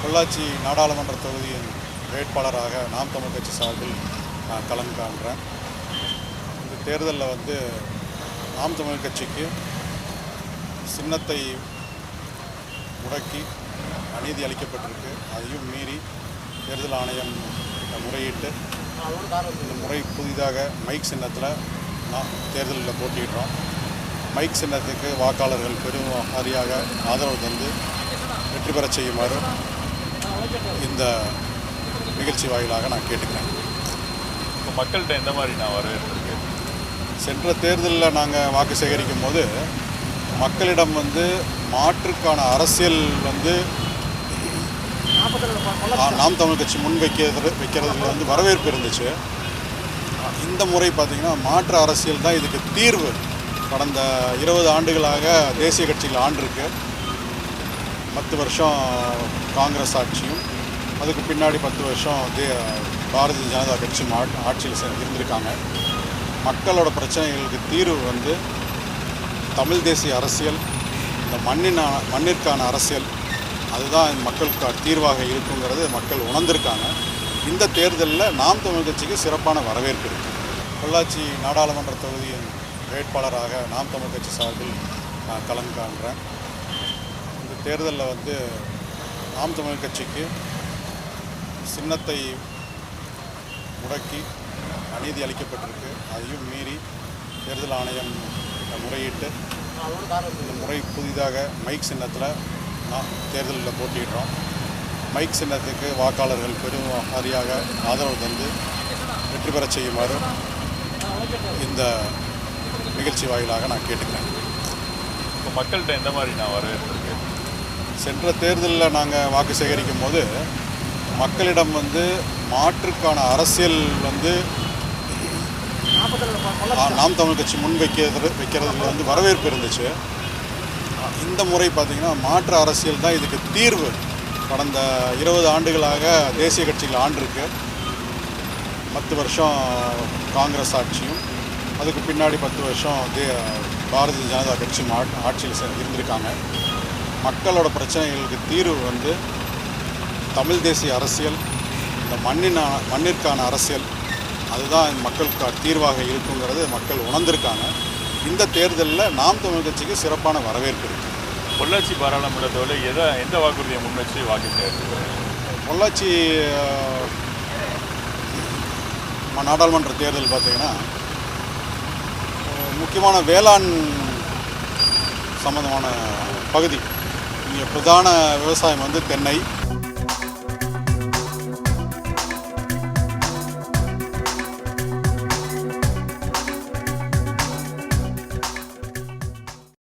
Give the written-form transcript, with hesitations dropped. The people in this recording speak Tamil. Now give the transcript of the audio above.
பொள்ளாச்சி நாடாளுமன்ற தொகுதியின் வேட்பாளராக நாம் தமிழ் கட்சி சார்பில் நான் களம் காண்கிறேன். இந்த தேர்தலில் நாம் தமிழ் கட்சிக்கு சின்னத்தை முடக்கி அநீதி அளிக்கப்பட்டிருக்கு. அதையும் மீறி தேர்தல் ஆணையம் முறையிட்டு இந்த முறை புதிதாக மைக் சின்னத்தில் நான் தேர்தலில் போட்டியிடுறோம். மைக் சின்னத்துக்கு வாக்காளர்கள் பெரும் வாரியாக ஆதரவு தந்து வெற்றி பெறச் செய்யுமாறு இந்த நிகழ்ச்சி வாயிலாக நான் கேட்டுக்கிறேன். இப்போ மக்கள்கிட்ட எந்த மாதிரி நான் வரவேற்பிருக்கு? சென்ற தேர்தலில் நாங்கள் வாக்கு சேகரிக்கும் போது மக்களிடம் மாற்றுக்கான அரசியல் நாம் தமிழ் கட்சி முன் வைக்கிறதுல வரவேற்பு இருந்துச்சு. இந்த முறை பார்த்திங்கன்னா மாற்று அரசியல் தான் இதுக்கு தீர்வு. கடந்த 20 ஆண்டுகளாக தேசிய கட்சிகள் ஆண்டிருக்கு. 10 வருஷம் காங்கிரஸ் ஆட்சியும் அதுக்கு பின்னாடி 10 வருஷம் பாரதிய ஜனதா கட்சி ஆட்சியில் இருந்திருக்காங்க. மக்களோட பிரச்சனைகளுக்கு தீர்வு தமிழ் தேசிய அரசியல், இந்த மண்ணிற்கான அரசியல், அதுதான் மக்களுக்கு தீர்வாக இருக்குங்கிறது மக்கள் உணர்ந்திருக்காங்க. இந்த தேர்தலில் நாம் தமிழ் கட்சிக்கு சிறப்பான வரவேற்பு இருக்குது. பொள்ளாச்சி நாடாளுமன்ற தொகுதியின் வேட்பாளராக நாம் தமிழ் கட்சி சார்பில் நான் களம் காண்கிறேன். இந்த தேர்தலில் நாம் தமிழ் கட்சிக்கு சின்னத்தை முடக்கி அநீதி அளிக்கப்பட்டிருக்கு. அதையும் மீறி தேர்தல் ஆணையம் முறையிட்டு இந்த முறை புதிதாக மைக் சின்னத்தில் நான் தேர்தலில் போட்டியிடுறோம். மைக் சின்னத்துக்கு வாக்காளர்கள் பெரும் வாரியாக ஆதரவு தந்து வெற்றி பெறச் செய்யுமாறு இந்த நிகழ்ச்சி வாயிலாக நான் கேட்டுக்கிறேன். இப்போ மக்கள்கிட்ட எந்த மாதிரி நான் வரவேற்பிருக்கு? சென்ற தேர்தலில் நாங்கள் வாக்கு சேகரிக்கும் போது மக்களிடம் மாற்றுக்கான அரசியல் நாம் தமிழ் கட்சி முன் வைக்கிறதுல வரவேற்பு இருந்துச்சு. இந்த முறை பார்த்திங்கன்னா மாற்று அரசியல் தான் இதுக்கு தீர்வு. கடந்த 20 ஆண்டுகளாக தேசிய கட்சிகள் ஆண்டிருக்கு. 10 வருஷம் காங்கிரஸ் ஆட்சியும் அதுக்கு பின்னாடி 10 வருஷம் பாரதிய ஜனதா கட்சி ஆட்சியில் இருந்திருக்காங்க. மக்களோட பிரச்சனைகளுக்கு தீர்வு தமிழ் தேசிய அரசியல், இந்த மண்ணிற்கான அரசியல், அதுதான் மக்களுக்கு தீர்வாக இருக்குங்கிறது மக்கள் உணர்ந்திருக்காங்க. இந்த தேர்தலில் நாம் தமிழ் கட்சிக்கு சிறப்பான வரவேற்பு இருக்குது. பொள்ளாச்சி பாராளுமன்ற தொகுதியில் எந்த வாக்குறுதியை முன் வச்சு வாக்கு சேகரிக்கிறேன்? பொள்ளாச்சி நாடாளுமன்ற தேர்தல் பார்த்திங்கன்னா முக்கியமான வேளாண் சம்பந்தமான பகுதி. இங்கே பிரதான விவசாயம் தென்னை,